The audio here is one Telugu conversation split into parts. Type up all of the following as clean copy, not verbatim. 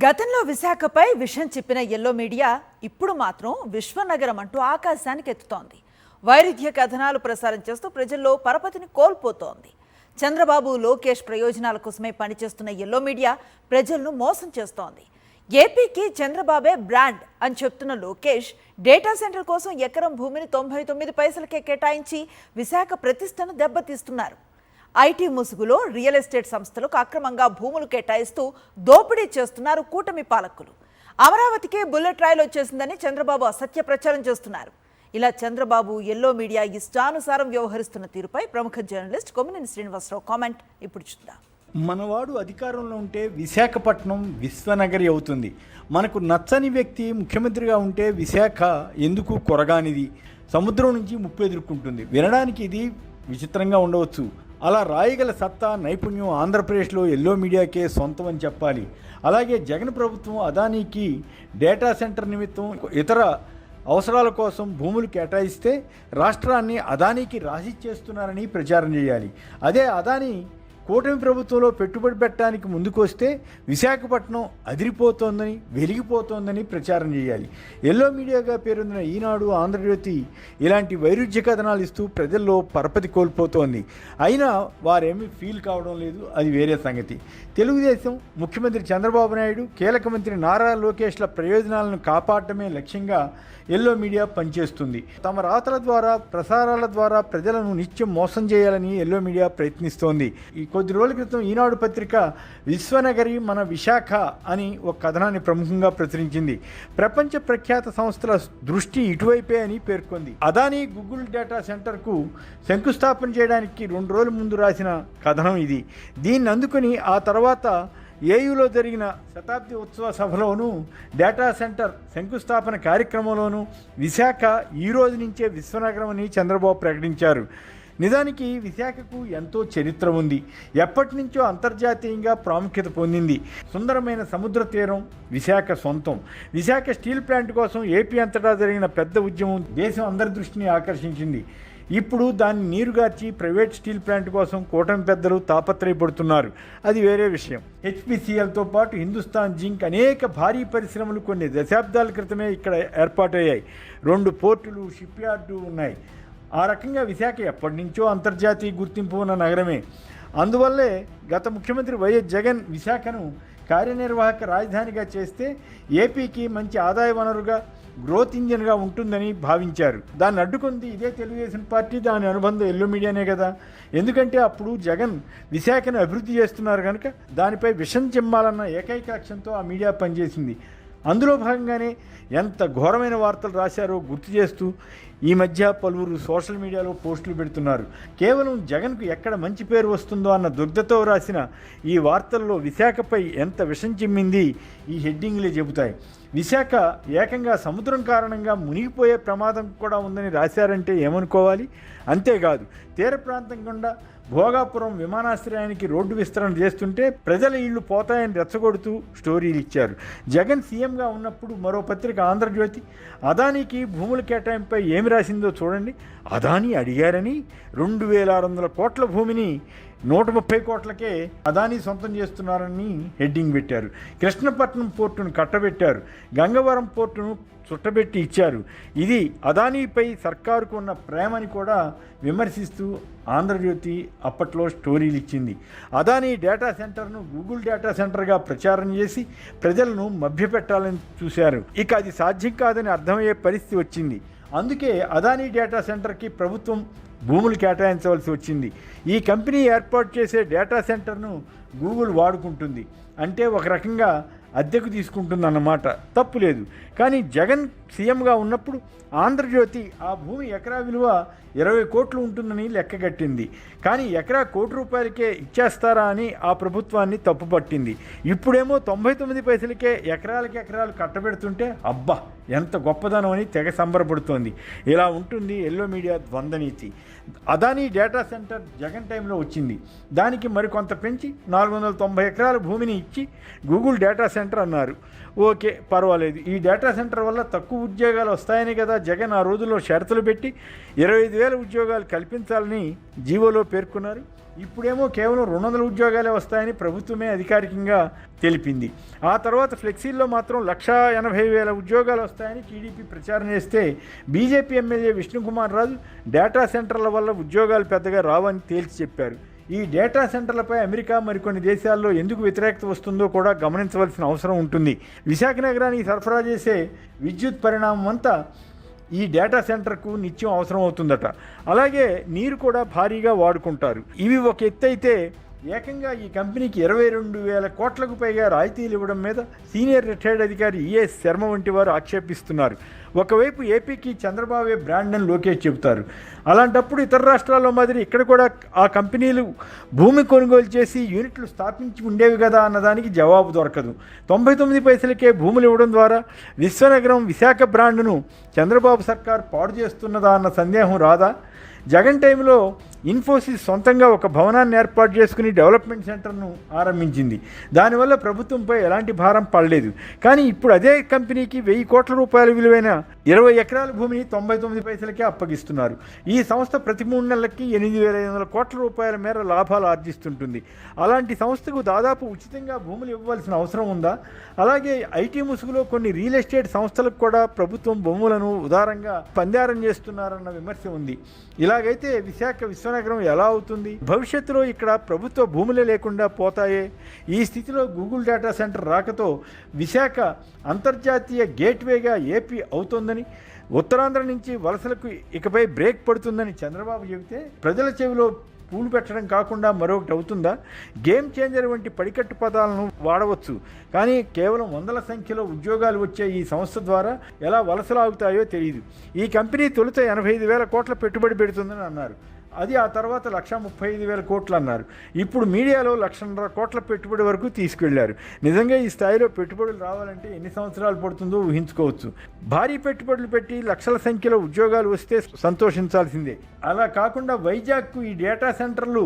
గతంలో విశాఖపై విషం చెప్పిన ఎల్లో మీడియా ఇప్పుడు మాత్రం విశ్వనగరం అంటూ ఆకాశానికి ఎత్తుతోంది. వైరుధ్య కథనాలు ప్రసారం చేస్తూ ప్రజల్లో పరపతిని కోల్పోతోంది. చంద్రబాబు లోకేష్ ప్రయోజనాల కోసమే పనిచేస్తున్న ఎల్లో మీడియా ప్రజలను మోసం చేస్తోంది. ఏపీకి చంద్రబాబే బ్రాండ్ అని చెప్తున్న లోకేష్ డేటా సెంటర్ కోసం ఎకరం భూమిని 99 పైసలకే కేటాయించి విశాఖ ప్రతిష్టను దెబ్బతీస్తున్నారు. ఐటీ ముసుగులో రియల్ ఎస్టేట్ సంస్థలకు అక్రమంగా భూములు కేటాయిస్తూ దోపిడీ చేస్తున్నారు కూటమి పాలకులు. అమరావతికి బుల్లెట్ రైలు వచ్చేసిందని చంద్రబాబు అసత్య ప్రచారం చేస్తున్నారు. ఇలా చంద్రబాబు ఎల్లో మీడియా ఇష్టానుసారం వ్యవహరిస్తున్న తీరుపై ప్రముఖ జర్నలిస్ట్ కొమ్మినేని శ్రీనివాసరావు కామెంట్ ఇప్పుడు చూద్దాం. మనవాడు అధికారంలో ఉంటే విశాఖపట్నం విశ్వనగరి అవుతుంది. మనకు నచ్చని వ్యక్తి ముఖ్యమంత్రిగా ఉంటే విశాఖ ఎందుకు కొరగానిది, సముద్రం నుంచి ముప్పు ఎదుర్కొంటుంది. వినడానికి ఇది విచిత్రంగా ఉండవచ్చు. అలా రాయగల సత్తా నైపుణ్యం ఆంధ్రప్రదేశ్లో ఎల్లో మీడియాకే సొంతం అని చెప్పాలి. అలాగే జగన్ ప్రభుత్వం అదానీకి డేటా సెంటర్ నిమిత్తం ఇతర అవసరాల కోసం భూములు కేటాయిస్తే రాష్ట్రాన్ని అదానీకి రాసిచ్చేస్తున్నారని ప్రచారం చేయాలి. అదే అదానీ కూటమి ప్రభుత్వంలో పెట్టుబడి పెట్టడానికి ముందుకు వస్తే విశాఖపట్నం అదిరిపోతోందని వెలిగిపోతోందని ప్రచారం చేయాలి. ఎల్లో మీడియాగా పేరొందిన ఈనాడు, ఆంధ్రజ్యోతి ఇలాంటి వైరుధ్య కథనాలు ఇస్తూ ప్రజల్లో పరపతి కోల్పోతోంది. అయినా వారేమీ ఫీల్ కావడం లేదు, అది వేరే సంగతి. తెలుగుదేశం ముఖ్యమంత్రి చంద్రబాబు నాయుడు, కీలక మంత్రి నారా లోకేష్ల ప్రయోజనాలను కాపాడటమే లక్ష్యంగా ఎల్లో మీడియా పనిచేస్తుంది. తమ రాతల ద్వారా, ప్రసారాల ద్వారా ప్రజలను నిత్యం మోసం చేయాలని ఎల్లో మీడియా ప్రయత్నిస్తోంది. ఈ కొద్ది రోజుల క్రితం ఈనాడు పత్రిక విశ్వనగరి మన విశాఖ అని ఒక కథనాన్ని ప్రముఖంగా ప్రచురించింది. ప్రపంచ ప్రఖ్యాత సంస్థల దృష్టి ఇటువైపే అని పేర్కొంది. అదానీ గూగుల్ డేటా సెంటర్కు శంకుస్థాపన చేయడానికి 2 రోజుల ముందు రాసిన కథనం ఇది. దీన్ని అందుకుని ఆ తర్వాత ఏయులో జరిగిన శతాబ్ది ఉత్సవ సభలోనూ, డేటా సెంటర్ శంకుస్థాపన కార్యక్రమంలోనూ విశాఖ ఈ రోజు నుంచే విశ్వనగరం అని చంద్రబాబు ప్రకటించారు. నిజానికి విశాఖకు ఎంతో చరిత్ర ఉంది. ఎప్పటి నుంచో అంతర్జాతీయంగా ప్రాముఖ్యత పొందింది. సుందరమైన సముద్ర తీరం విశాఖ సొంతం. విశాఖ స్టీల్ ప్లాంట్ కోసం ఏపీ అంతటా జరిగిన పెద్ద ఉద్యమం దేశం అందరి దృష్టిని ఆకర్షించింది. ఇప్పుడు దాన్ని నీరుగార్చి ప్రైవేట్ స్టీల్ ప్లాంట్ కోసం కూటమి పెద్దలు తాపత్రయపడుతున్నారు. అది వేరే విషయం. హెచ్పిసిఎల్తో పాటు హిందుస్థాన్ జింక్ అనేక భారీ పరిశ్రమలు కొన్ని దశాబ్దాల క్రితమే ఇక్కడ ఏర్పాటయ్యాయి. 2 పోర్టులు, షిప్ యార్డు ఉన్నాయి. ఆ రకంగా విశాఖ ఎప్పటి నుంచో అంతర్జాతీయ గుర్తింపు ఉన్న నగరమే. అందువల్లే గత ముఖ్యమంత్రి వైఎస్ జగన్ విశాఖను కార్యనిర్వాహక రాజధానిగా చేస్తే ఏపీకి మంచి ఆదాయ వనరుగా, గ్రోత్ ఇంజన్గా ఉంటుందని భావించారు. దాన్ని అడ్డుకుంది ఇదే తెలుగుదేశం పార్టీ, దాని అనుబంధం ఎల్లో మీడియానే కదా. ఎందుకంటే అప్పుడు జగన్ విశాఖను అభివృద్ధి చేస్తున్నారు కనుక దానిపై విషం చిమ్మాలన్న ఏకైక లక్ష్యంతో ఆ మీడియా పనిచేసింది. అందులో భాగంగానే ఎంత ఘోరమైన వార్తలు రాశారో గుర్తు చేస్తూ ఈ మధ్య పలువురు సోషల్ మీడియాలో పోస్టులు పెడుతున్నారు. కేవలం జగన్కు ఎక్కడ మంచి పేరు వస్తుందో అన్న దుగ్ధతో రాసిన ఈ వార్తల్లో విశాఖపై ఎంత విషం చిమ్మింది ఈ హెడ్డింగ్లే చెబుతాయి. విశాఖ ఏకంగా సముద్రం కారణంగా మునిగిపోయే ప్రమాదం కూడా ఉందని రాశారంటే ఏమనుకోవాలి. అంతేకాదు, తీర ప్రాంతం గుండా భోగాపురం విమానాశ్రయానికి రోడ్డు విస్తరణ చేస్తుంటే ప్రజల ఇళ్లు పోతాయని రెచ్చగొడుతూ స్టోరీలు ఇచ్చారు. జగన్ సీఎంగా ఉన్నప్పుడు మరో పత్రిక ఆంధ్రజ్యోతి అదానీకి భూముల కేటాయింపై ఏమి రాసిందో చూడండి. అదానీ అడిగారని 2600 కోట్ల భూమిని 130 కోట్లకే అదానీ సొంతం చేస్తున్నారని హెడ్డింగ్ పెట్టారు. కృష్ణపట్నం పోర్టును కట్టబెట్టారు, గంగవరం పోర్టును చుట్టబెట్టి ఇచ్చారు. ఇది అదానీపై సర్కారుకు ఉన్న ప్రేమని కూడా విమర్శిస్తూ ఆంధ్రజ్యోతి అప్పట్లో స్టోరీలు ఇచ్చింది. అదానీ డేటా సెంటర్ను గూగుల్ డేటా సెంటర్గా ప్రచారం చేసి ప్రజలను మభ్యపెట్టాలని చూశారు. ఇక అది సాధ్యం కాదని అర్థమయ్యే పరిస్థితి వచ్చింది. అందుకే అదానీ డేటా సెంటర్కి ప్రభుత్వం భూములు కేటాయించవలసి వచ్చింది. ఈ కంపెనీ ఏర్పాటు చేసే డేటా సెంటర్ను గూగుల్ వాడుకుంటుంది. అంటే ఒక రకంగా అద్దెకు తీసుకుంటుందన్నమాట. తప్పు లేదు. కానీ జగన్ సీఎంగా ఉన్నప్పుడు ఆంధ్రజ్యోతి ఆ భూమి ఎకరా విలువ 20 కోట్లు ఉంటుందని లెక్కగట్టింది. కానీ ఎకరా ₹1 ఇచ్చేస్తారా అని ఆ ప్రభుత్వాన్ని తప్పుపట్టింది. ఇప్పుడేమో 99 పైసలకే ఎకరాలకి ఎకరాలు కట్టబెడుతుంటే అబ్బా ఎంత గొప్పదనం అని తెగ సంబరపడుతోంది. ఇలా ఉంటుంది ఎల్లో మీడియా ద్వంద్వనీతి. అదానీ డేటా సెంటర్ జగన్ టైంలో వచ్చింది. దానికి మరికొంత పెంచి 490 ఎకరాల భూమిని ఇచ్చి గూగుల్ డేటా సెంటర్ అన్నారు. ఓకే, పర్వాలేదు. ఈ డేటా సెంటర్ వల్ల తక్కువ ఉద్యోగాలు వస్తాయని కదా జగన్ ఆ రోజుల్లో షరతులు పెట్టి 25,000 ఉద్యోగాలు కల్పించాలని జీవోలో పేర్కొన్నారు. ఇప్పుడేమో కేవలం 200 ఉద్యోగాలే వస్తాయని ప్రభుత్వమే అధికారికంగా తెలిపింది. ఆ తర్వాత ఫ్లెక్సీల్లో మాత్రం 1,80,000 ఉద్యోగాలు వస్తాయని టీడీపీ ప్రచారం చేస్తే BJP MLA Vishnukumar Raju data సెంటర్ల వల్ల ఉద్యోగాలు పెద్దగా రావని తేల్చి చెప్పారు. ఈ డేటా సెంటర్లపై అమెరికా మరికొన్ని దేశాల్లో ఎందుకు వ్యతిరేకత వస్తుందో కూడా గమనించవలసిన అవసరం ఉంటుంది. విశాఖ నగరానికి సరఫరా చేసే విద్యుత్ పరిణామం అంతా ఈ డేటా సెంటర్కు నిత్యం అవసరం అవుతుందట. అలాగే నీరు కూడా భారీగా వాడుకుంటారు. ఇవి ఒక ఎత్తు అయితే ఏకంగా ఈ కంపెనీకి 22,000 కోట్లకు పైగా రాయితీలు ఇవ్వడం మీద సీనియర్ రిటైర్డ్ అధికారి ఈఎస్ శర్మ వంటి వారు ఆక్షేపిస్తున్నారు. ఒకవైపు ఏపీకి చంద్రబాబే బ్రాండ్ అని లోకేష్ చెబుతారు. అలాంటప్పుడు ఇతర రాష్ట్రాల్లో మాదిరి ఇక్కడ కూడా ఆ కంపెనీలు భూమి కొనుగోలు చేసి యూనిట్లు స్థాపించి ఉండేవి కదా అన్నదానికి జవాబు దొరకదు. 99 పైసలకే భూములు ఇవ్వడం ద్వారా విశ్వనగరం విశాఖ బ్రాండ్ను చంద్రబాబు సర్కార్ పాడు చేస్తున్నదా అన్న సందేహం రాదా? జగన్ టైంలో ఇన్ఫోసిస్ సొంతంగా ఒక భవనాన్ని ఏర్పాటు చేసుకుని డెవలప్మెంట్ సెంటర్ను ఆరంభించింది. దానివల్ల ప్రభుత్వంపై ఎలాంటి భారం పడలేదు. కానీ ఇప్పుడు అదే కంపెనీకి 1,000 కోట్ల రూపాయల విలువైన 20 ఎకరాల భూమిని 99 పైసలకే అప్పగిస్తున్నారు. ఈ సంస్థ ప్రతి 3 నెలలకి 8,500 కోట్ల రూపాయల మేర లాభాలు ఆర్జిస్తుంటుంది. అలాంటి సంస్థకు దాదాపు ఉచితంగా భూములు ఇవ్వవలసిన అవసరం ఉందా? అలాగే ఐటీ ముసుగులో కొన్ని రియల్ ఎస్టేట్ సంస్థలకు కూడా ప్రభుత్వం భూములను ఉదారంగా పందారం చేస్తున్నారన్న విమర్శ ఉంది. ఇలాగైతే విశాఖ విశ్వనగరం ఎలా అవుతుంది? భవిష్యత్తులో ఇక్కడ ప్రభుత్వ భూములే లేకుండా పోతాయే? ఈ స్థితిలో గూగుల్ డేటా సెంటర్ రాకతో విశాఖ అంతర్జాతీయ గేట్వేగా ఏపీ అవుతోందని, ఉత్తరాంధ్ర నుంచి వలసలకు ఇకపై బ్రేక్ పడుతుందని చంద్రబాబు చెబితే ప్రజల చెవిలో పూలు పెట్టడం కాకుండా మరొకటి అవుతుందా? గేమ్ చేంజర్ వంటి పడికట్టు పదాలను వాడవచ్చు, కానీ కేవలం వందల సంఖ్యలో ఉద్యోగాలు వచ్చే ఈ సంస్థ ద్వారా ఎలా వలసలాగుతాయో తెలియదు. ఈ కంపెనీ తొలుత 85,000 కోట్ల పెట్టుబడి పెడుతుందని అన్నారు. అది ఆ తర్వాత 1,35,000 కోట్లు అన్నారు. ఇప్పుడు మీడియాలో 1,50,000 కోట్ల పెట్టుబడి వరకు తీసుకెళ్లారు. నిజంగా ఈ స్థాయిలో పెట్టుబడులు రావాలంటే ఎన్ని సంవత్సరాలు పడుతుందో ఊహించుకోవచ్చు. భారీ పెట్టుబడులు పెట్టి లక్షల సంఖ్యలో ఉద్యోగాలు వస్తే సంతోషించాల్సిందే. అలా కాకుండా వైజాగ్కు ఈ డేటా సెంటర్లు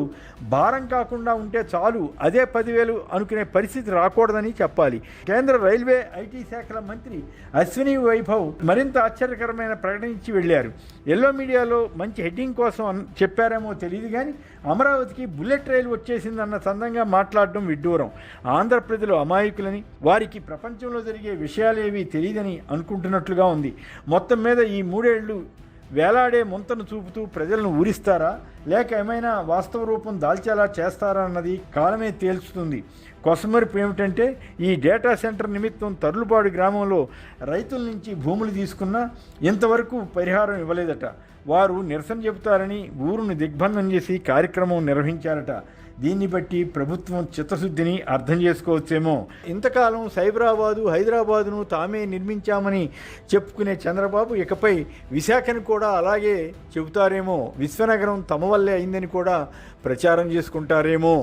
భారం కాకుండా ఉంటే చాలు, అదే 10,000 అనుకునే పరిస్థితి రాకూడదని చెప్పాలి. కేంద్ర రైల్వే ఐటీ శాఖల మంత్రి అశ్విని వైభవ్ మరింత ఆశ్చర్యకరమైన ప్రకటన ఇచ్చి వెళ్ళారు. ఎల్లో మీడియాలో మంచి హెడ్డింగ్ కోసం చెప్పారేమో తెలియదు, కానీ అమరావతికి బుల్లెట్ రైలు వచ్చేసిందన్న సందంగా మాట్లాడడం విడ్డూరం. ఆంధ్ర ప్రజలు అమాయకులని, వారికి ప్రపంచంలో జరిగే విషయాలేవి తెలియదని అనుకుంటున్నట్లుగా ఉంది. మొత్తం మీద ఈ 3 ఏళ్లు వేలాడే ముంతను చూపుతూ ప్రజలను ఊరిస్తారా, లేక ఏమైనా వాస్తవ రూపం దాల్చేలా చేస్తారా అన్నది కాలమే తేల్చుతుంది. కొసమరిపు ఏమిటంటే ఈ డేటా సెంటర్ నిమిత్తం తర్లుపాడు గ్రామంలో రైతుల నుంచి భూములు తీసుకున్నా ఇంతవరకు పరిహారం ఇవ్వలేదట. వారు నిరసన చెబుతారని ఊరును దిగ్బంధం చేసి కార్యక్రమం నిర్వహించారట. దీన్ని బట్టి ప్రభుత్వం చిత్తశుద్ధిని అర్థం చేసుకోవచ్చేమో. ఇంతకాలం సైబరాబాదు, హైదరాబాదును తామే నిర్మించామని చెప్పుకునే చంద్రబాబు ఇకపై విశాఖను కూడా అలాగే చెబుతారేమో. విశ్వనగరం తమ వల్లే అయిందని కూడా ప్రచారం చేసుకుంటారేమో.